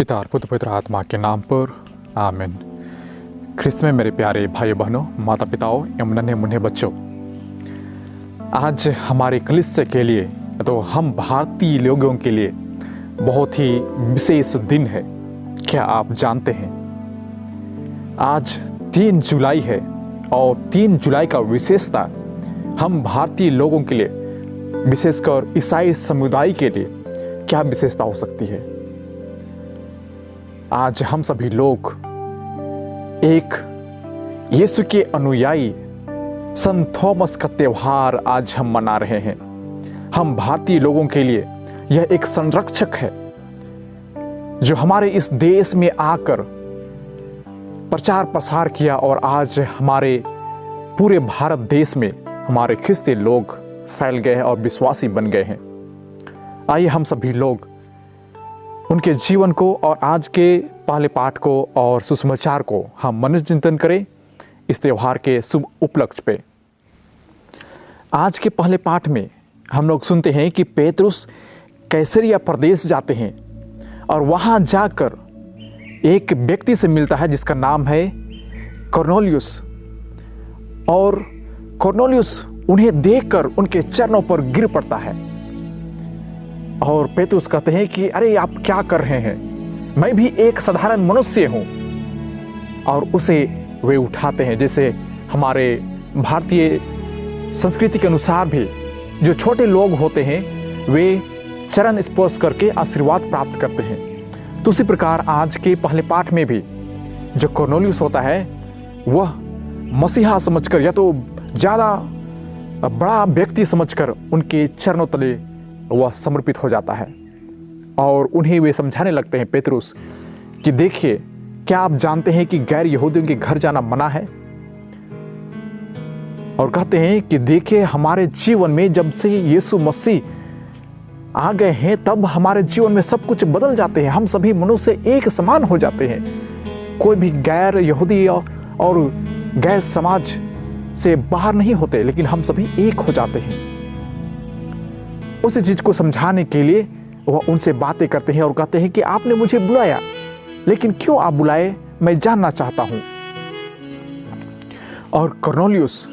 पिता और पुत्र पवित्र आत्मा के नाम पर आमीन। ख्रिस्त में मेरे प्यारे भाई बहनों, माता पिताओं एवं नन्हे मुन्ने बच्चों, आज हमारे कलीसिया के लिए तो हम भारतीय लोगों के लिए बहुत ही विशेष दिन है। क्या आप जानते हैं आज 3 जुलाई है और 3 जुलाई का विशेषता हम भारतीय लोगों के लिए, विशेषकर ईसाई समुदाय के लिए क्या विशेषता हो सकती है। आज हम सभी लोग एक यीशु के अनुयायी संत थॉमस का त्यौहार आज हम मना रहे हैं। हम भारतीय लोगों के लिए यह एक संरक्षक है जो हमारे इस देश में आकर प्रचार प्रसार किया और आज हमारे पूरे भारत देश में हमारे ख्रिस्ती लोग फैल गए हैं और विश्वासी बन गए हैं। आइए हम सभी लोग उनके जीवन को और आज के पहले पाठ को और सुसमाचार को हम मनोचिंतन करें इस त्यौहार के शुभ उपलक्ष्य पे। आज के पहले पाठ में हम लोग सुनते हैं कि पेतरुस कैसरिया प्रदेश जाते हैं और वहां जाकर एक व्यक्ति से मिलता है जिसका नाम है कॉर्नेलियुस। और कॉर्नेलियुस उन्हें देखकर उनके चरणों पर गिर पड़ता है और पेतरुस कहते हैं कि अरे आप क्या कर रहे हैं, मैं भी एक साधारण मनुष्य हूं। और उसे वे उठाते हैं। जैसे हमारे भारतीय संस्कृति के अनुसार भी जो छोटे लोग होते हैं वे चरण स्पर्श करके आशीर्वाद प्राप्त करते हैं। तो उसी प्रकार आज के पहले पाठ में भी जो कॉर्नेलियुस होता है वह मसीहा समझकर या तो ज़्यादा बड़ा व्यक्ति समझकर उनके चरणों तले वह समर्पित हो जाता है और उन्हें वे समझाने लगते हैं पेतरुस कि देखिए, क्या आप जानते हैं कि गैर यहूदियों के घर जाना मना है। और कहते हैं कि देखिए, हमारे जीवन में जब से यीशु मसीह आ गए हैं तब हमारे जीवन में सब कुछ बदल जाते हैं। हम सभी मनुष्य एक समान हो जाते हैं। कोई भी गैर यहूदी और गैर समाज से बाहर नहीं होते, लेकिन हम सभी एक हो जाते हैं। उसी चीज को समझाने के लिए वह उनसे बातें करते हैं और कहते हैं कि आपने मुझे बुलाया, लेकिन क्यों आप बुलाए, मैं जानना चाहता हूं। और कॉर्नेलियुस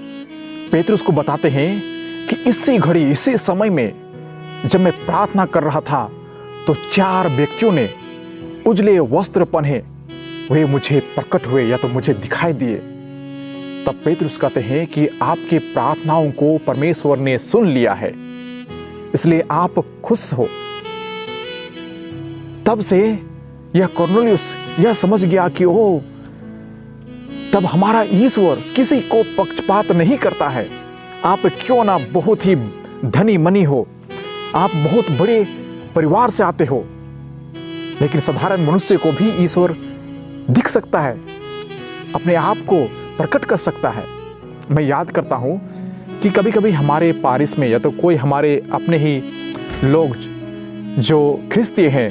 पेतरुस को बताते हैं कि इसी घड़ी, इसी समय में जब मैं प्रार्थना कर रहा था तो 4 व्यक्तियों ने उजले वस्त्र पहने वे मुझे प्रकट हुए या तो मुझे दिखाई दिए। तब पेतरुस कहते हैं कि आपकी प्रार्थनाओं को परमेश्वर ने सुन लिया है, इसलिए आप खुश हो। तब से यह कॉर्नेलियुस यह समझ गया कि ओह, तब हमारा ईश्वर किसी को पक्षपात नहीं करता है। आप क्यों ना बहुत ही धनी मनी हो, आप बहुत बड़े परिवार से आते हो, लेकिन साधारण मनुष्य को भी ईश्वर दिख सकता है, अपने आप को प्रकट कर सकता है। मैं याद करता हूं कि कभी कभी हमारे पारिस में या तो कोई हमारे अपने ही लोग जो ख्रिस्ती हैं,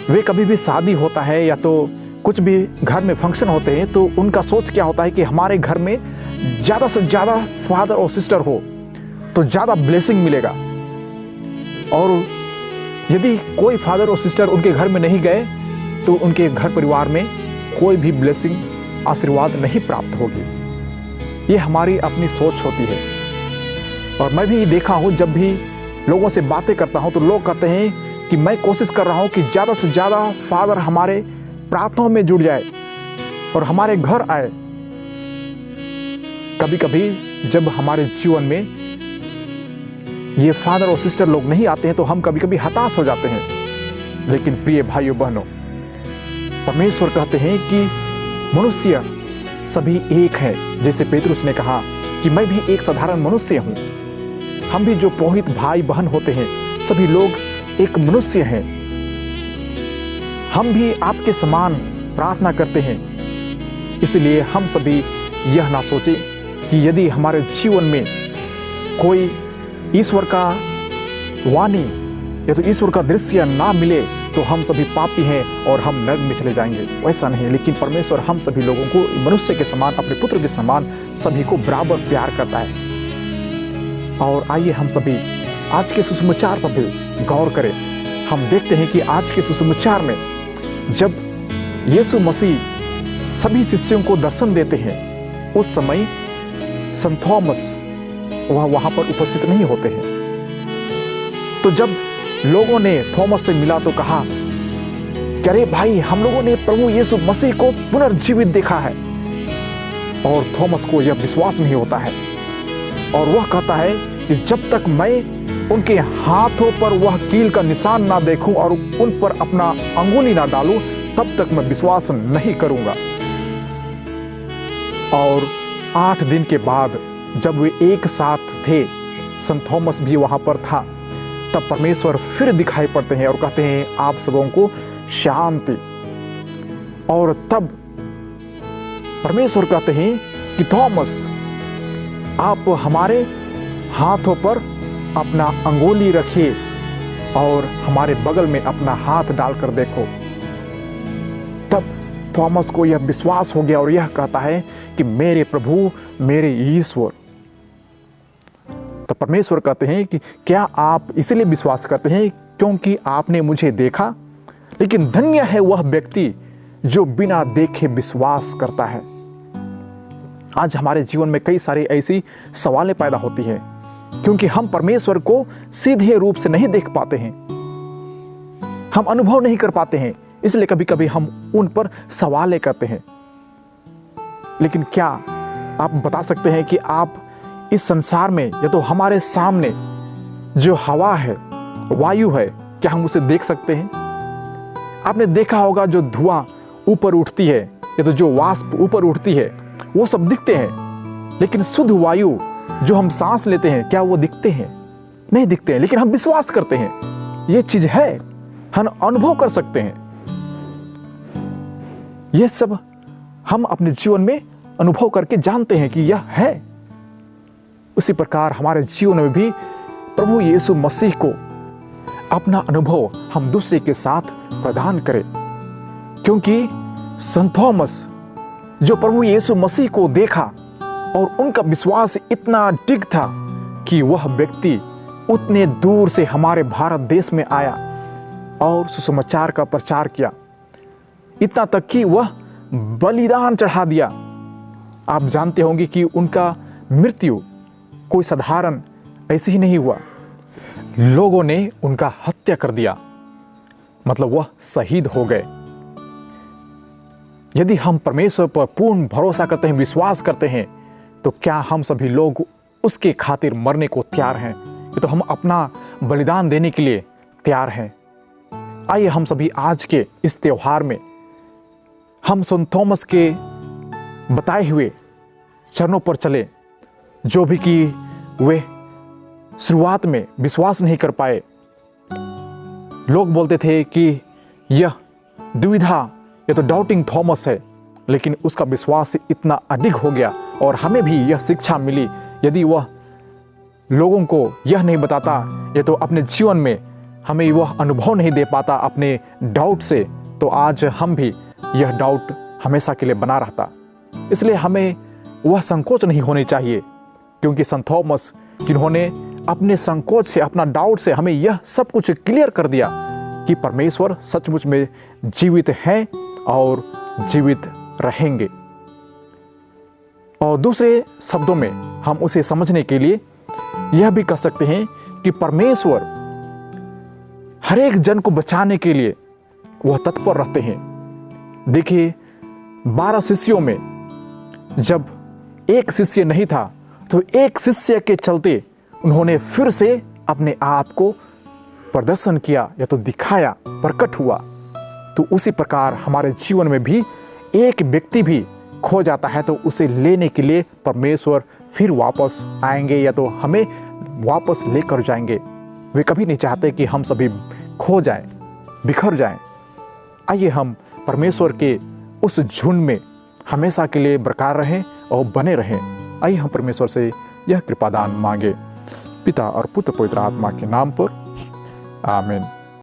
वे कभी भी शादी होता है या तो कुछ भी घर में फंक्शन होते हैं तो उनका सोच क्या होता है कि हमारे घर में ज़्यादा से ज़्यादा फादर और सिस्टर हो तो ज़्यादा ब्लेसिंग मिलेगा। और यदि कोई फादर और सिस्टर उनके घर में नहीं गए तो उनके घर परिवार में कोई भी ब्लेसिंग, आशीर्वाद नहीं प्राप्त होगी। ये हमारी अपनी सोच होती है। और मैं भी देखा हूँ, जब भी लोगों से बातें करता हूँ तो लोग कहते हैं कि मैं कोशिश कर रहा हूँ कि ज़्यादा से ज़्यादा फादर हमारे प्रार्थनाओं में जुड़ जाए और हमारे घर आए। कभी कभी जब हमारे जीवन में ये फादर और सिस्टर लोग नहीं आते हैं तो हम कभी कभी हताश हो जाते हैं। लेकिन प्रिय भाइयों बहनों, परमेश्वर कहते हैं कि मनुष्य सभी एक है। जैसे पेतरुस ने कहा कि मैं भी एक साधारण मनुष्य हूं। हम भी जो पुरोहित भाई बहन होते हैं सभी लोग एक मनुष्य हैं। हम भी आपके समान प्रार्थना करते हैं। इसलिए हम सभी यह ना सोचें कि यदि हमारे जीवन में कोई ईश्वर का वाणी या तो ईश्वर का दृश्य ना मिले तो हम सभी पापी हैं और हम नरक में चले जाएंगे। वैसा नहीं, लेकिन परमेश्वर हम सभी लोगों को मनुष्य के समान, अपने पुत्र के समान सभी को बराबर प्यार करता है। और आइए हम सभी आज के सुसमाचार पर भी गौर करें। हम देखते हैं कि आज के सुसमाचार में जब यीशु मसीह सभी शिष्यों को दर्शन देते हैं, उस समय संत थॉमस वह वहां पर उपस्थित नहीं होते हैं। तो जब लोगों ने थॉमस से मिला तो कहा कि अरे भाई, हम लोगों ने प्रभु यीशु मसीह को पुनर्जीवित देखा है। और थॉमस को यह विश्वास नहीं होता है और वह कहता है कि जब तक मैं उनके हाथों पर वह कील का निशान ना देखूं और उन पर अपना अंगुली ना डालूं, तब तक मैं विश्वास नहीं करूंगा। और 8 दिन के बाद जब वे एक साथ थे, संत थॉमस भी वहां पर था, तब परमेश्वर फिर दिखाई पड़ते हैं और कहते हैं आप सबों को शांति। और तब परमेश्वर कहते हैं कि थॉमस, आप हमारे हाथों पर अपना अंगुली रखिए और हमारे बगल में अपना हाथ डालकर देखो। तब थॉमस को यह विश्वास हो गया और यह कहता है कि मेरे प्रभु, मेरे ईश्वर। तो परमेश्वर कहते हैं कि क्या आप इसलिए विश्वास करते हैं क्योंकि आपने मुझे देखा? लेकिन धन्य है वह व्यक्ति जो बिना देखे विश्वास करता है। आज हमारे जीवन में कई सारी ऐसी सवालें पैदा होती हैं क्योंकि हम परमेश्वर को सीधे रूप से नहीं देख पाते हैं, हम अनुभव नहीं कर पाते हैं, इसलिए कभी कभी हम उन पर सवालें करते हैं। लेकिन क्या आप बता सकते हैं कि आप इस संसार में या तो हमारे सामने जो हवा है, वायु है, क्या हम उसे देख सकते हैं? आपने देखा होगा जो धुआं ऊपर उठती है या तो जो वाष्प ऊपर उठती है, वो सब दिखते हैं, लेकिन शुद्ध वायु जो हम सांस लेते हैं, क्या वो दिखते हैं? नहीं दिखते हैं, लेकिन हम विश्वास करते हैं ये चीज है, हम अनुभव कर सकते हैं। ये सब हम अपने जीवन में अनुभव करके जानते हैं कि यह है। उसी प्रकार हमारे जीवन में भी प्रभु यीशु मसीह को अपना अनुभव हम दूसरे के साथ प्रदान करें, क्योंकि संत थॉमस जो प्रभु यीशु मसीह को देखा और उनका विश्वास इतना डिग था कि वह व्यक्ति उतने दूर से हमारे भारत देश में आया और सुसमाचार का प्रचार किया, इतना तक कि वह बलिदान चढ़ा दिया। आप जानते होंगे कि उनका मृत्यु कोई साधारण ऐसे ही नहीं हुआ, लोगों ने उनका हत्या कर दिया, मतलब वह शहीद हो गए। यदि हम परमेश्वर पर पूर्ण भरोसा करते हैं, विश्वास करते हैं, तो क्या हम सभी लोग उसके खातिर मरने को तैयार हैं? ये तो हम अपना बलिदान देने के लिए तैयार हैं। आइए हम सभी आज के इस त्योहार में हम संत थॉमस के बताए हुए चरणों पर चले, जो भी कि वे शुरुआत में विश्वास नहीं कर पाए। लोग बोलते थे कि यह दुविधा, यह तो डाउटिंग थॉमस है, लेकिन उसका विश्वास इतना अधिक हो गया और हमें भी यह शिक्षा मिली, यदि वह लोगों को यह नहीं बताता, ये तो अपने जीवन में हमें वह अनुभव नहीं दे पाता अपने डाउट से, तो आज हम भी यह डाउट हमेशा के लिए बना रहता। इसलिए हमें वह संकोच नहीं होनी चाहिए, क्योंकि संत थॉमस जिन्होंने अपने संकोच से, अपना डाउट से हमें यह सब कुछ क्लियर कर दिया कि परमेश्वर सचमुच में जीवित हैं और जीवित रहेंगे। और दूसरे शब्दों में हम उसे समझने के लिए यह भी कह सकते हैं कि परमेश्वर हर एक जन को बचाने के लिए वह तत्पर रहते हैं। देखिए 12 शिष्यों में जब एक शिष्य नहीं था, तो एक शिष्य के चलते उन्होंने फिर से अपने आप को प्रदर्शन किया या तो दिखाया, प्रकट हुआ। तो उसी प्रकार हमारे जीवन में भी एक व्यक्ति भी खो जाता है तो उसे लेने के लिए परमेश्वर फिर वापस आएंगे या तो हमें वापस लेकर जाएंगे। वे कभी नहीं चाहते कि हम सभी खो जाएं, बिखर जाएं। आइए हम परमेश्वर के उस झुंड में हमेशा के लिए बरकरार रहें और बने रहें। आइए हम परमेश्वर से यह कृपादान मांगे, पिता और पुत्र पवित्र आत्मा के नाम पर, आमीन।